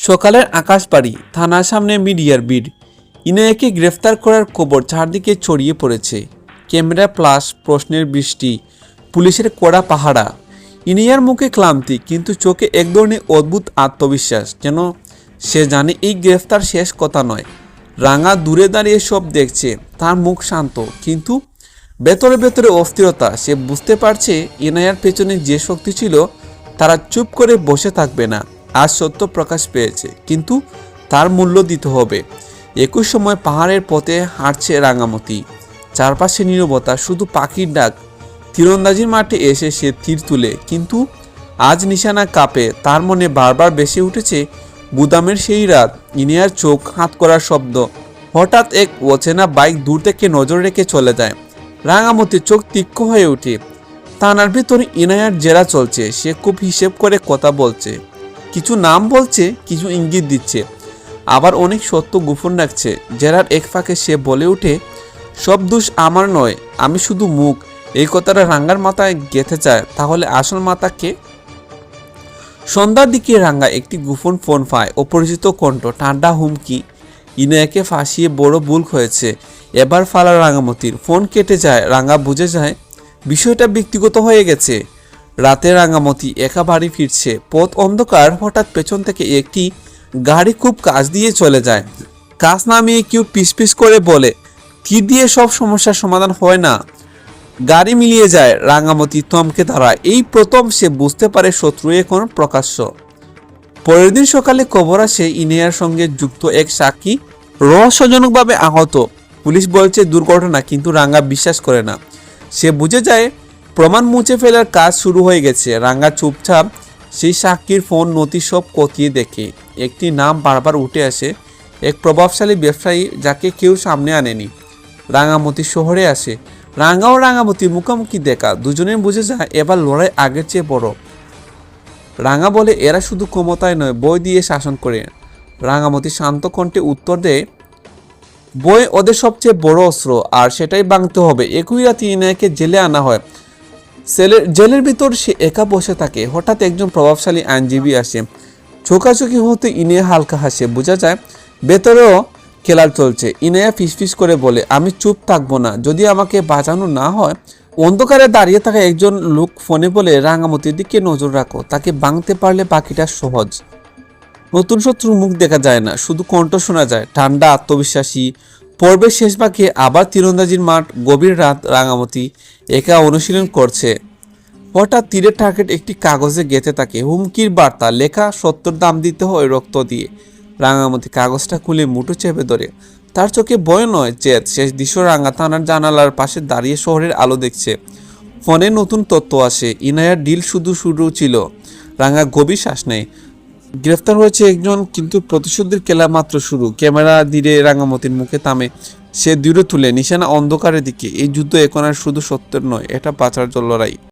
সকালের আকাশবাড়ি থানার সামনে মিডিয়ার ভিড়। ইনায়াকে গ্রেফতার করার খবর চারদিকে ছড়িয়ে পড়েছে। ক্যামেরা প্লাস প্রশ্নের বৃষ্টি, পুলিশের কড়া পাহারা। ইনায়ার মুখে ক্লান্তি, কিন্তু চোখে এক ধরনের অদ্ভুত আত্মবিশ্বাস, যেন সে জানে এই গ্রেফতার শেষ কথা নয়। রাঙা দূরে দাঁড়িয়ে সব দেখছে, তার মুখ শান্ত, কিন্তু ভেতরে ভেতরে অস্থিরতা। সে বুঝতে পারছে ইনায়ার পেছনে যে শক্তি ছিল, তারা চুপ করে বসে থাকবে না। আজ সত্য প্রকাশ পেয়েছে, কিন্তু তার মূল্য দিতে হবে। একই সময় পাহাড়ের পথে হাঁটছে রাঙামতি। চারপাশে নীরবতা, শুধু পাখির ডাক। তীরন্দাজির মাঠে এসে সে তীর তুলে, কিন্তু আজ নিশানা কাঁপে। তার মনে বারবার ভেসে উঠেছে গুদামের সেই রাত, ইনিয়ার চোখ হাত করার শব্দ। হঠাৎ এক অচেনা বাইক দূর থেকে নজর রেখে চলে যায়। রাঙামতির চোখ তীক্ষ্ণ হয়ে ওঠে। থানার ভিতরে ইনায়ার জেরা চলছে। সে খুব হিসেব করে কথা বলছে, কিছু নাম বলছে, কিছু ইঙ্গিত দিচ্ছে, আবার অনেক সত্য গোপন রাখছে। জেরার এক ফাঁকে সে বলে ওঠে, সব দোষ আমার নয়, আমি শুধু মুখ। এই কথাটা রাঙ্গার মাথায় গেঁথে যায়। তাহলে আসল মাথা কে? সন্ধ্যার দিকে রাঙ্গা একটি গোপন ফোন পায়। অপরিচিত কণ্ঠ, ঠান্ডা হুমকি। ইনায়াকে ফাঁসিয়ে বড় ভুল হয়েছে। এবার ফালা রাঙামতির। ফোন কেটে যায়। রাঙ্গা বুঝে যায় বিষয়টা ব্যক্তিগত হয়ে গেছে। রাতে রাঙামতি একা বাড়ি ফিরছে। পথ অন্ধকার। হঠাৎ পেছন থেকে একটি গাড়ি খুব কাছ দিয়ে চলে যায়। কাজ নামিয়ে কেউ পিস পিস করে বলে, তীর দিয়ে সব সমস্যার সমাধান হয় না। গাড়ি মিলিয়ে যায়। রাঙামতি থমকে দাঁড়ায়। এই প্রথম সে বুঝতে পারে শত্রু এখন প্রকাশ্য। পরের দিন সকালে খবর আসে ইনায়ার সঙ্গে যুক্ত এক সাক্ষী রহস্যজনকভাবে আহত। পুলিশ বলছে দুর্ঘটনা, কিন্তু রাঙ্গা বিশ্বাস করে না। সে বুঝে যায় প্রমাণ মুছে ফেলার কাজ শুরু হয়ে গেছে। রাঙ্গা চুপচাপ সেই সাক্ষীর ফোন নথি সব খতিয়ে দেখে। একটি নাম বারবার উঠে আসে, এক প্রভাবশালী ব্যবসায়ী যাকে কেউ সামনে আনেনি। রাঙামতি শহরে আসে। রাঙ্গা ও রাঙামতি মুখোমুখি দেখা। দুজনে বুঝে যায় এবার লড়াই আগের চেয়ে বড়। রাঙ্গা বলে, এরা শুধু ক্ষমতায় নয়, বই দিয়ে শাসন করে। রাঙামতি শান্ত কণ্ঠে উত্তর দেয়, বই ওদের সবচেয়ে বড় অস্ত্র, আর সেটাই ভাঙতে হবে। একই রাতে ইনায়াকে জেলে আনা হয়। জেলের ভিতর সে একা বসে থাকে। হঠাৎ একজন প্রভাবশালী আইনজীবী আসে। চোখাচোখি হতে ইনায়া হালকা হাসে। বোঝা যায় ভেতরেও খেলা চলছে। ইনায়া ফিসফিস করে বলে, আমি চুপ থাকবো না যদি আমাকে বাঁচানো না হয়। অন্ধকারে দাঁড়িয়ে থাকা একজন লোক ফোনে বলে, রাঙামতির দিকে নজর রাখো, তাকে ভাঙতে পারলে বাকিটা সহজ। নতুন শত্রুর মুখ দেখা যায় না, শুধু কণ্ঠ শোনা যায়, ঠান্ডা, আত্মবিশ্বাসী। পর্বের শেষ ভাগে আবার তীরন্দাজির মাঠ। গভীর রাত। রাঙামতি একা অনুশীলন করছে। হঠাৎ তীরের টার্গেট একটি কাগজে গেঁথে থাকে। হুমকির বার্তা লেখা, সত্যর দাম দিতে হয় রক্ত দিয়ে। রাঙামতি কাগজটা খুলে মুঠো চেপে ধরে। তার চোখে ভয় নয়, জেদ। শেষ দৃশ্য, রাঙ্গা থানার জানালার পাশে দাঁড়িয়ে শহরের আলো দেখছে। ফোনে নতুন তথ্য আসে। ইনায়ার ডিল শুধু শুরু ছিল। রাঙ্গা গভীর শ্বাস নেয়। গ্রেফতার হয়েছে একজন, কিন্তু প্রতিশোধের খেলা মাত্র শুরু। ক্যামেরা ধীরে রাঙামতির মুখে থামে। সে দূরে তুলে নিশানা অন্ধকারের দিকে। এই যুদ্ধ এখন আর শুধু সত্যের নয়, এটা বাঁচার লড়াই।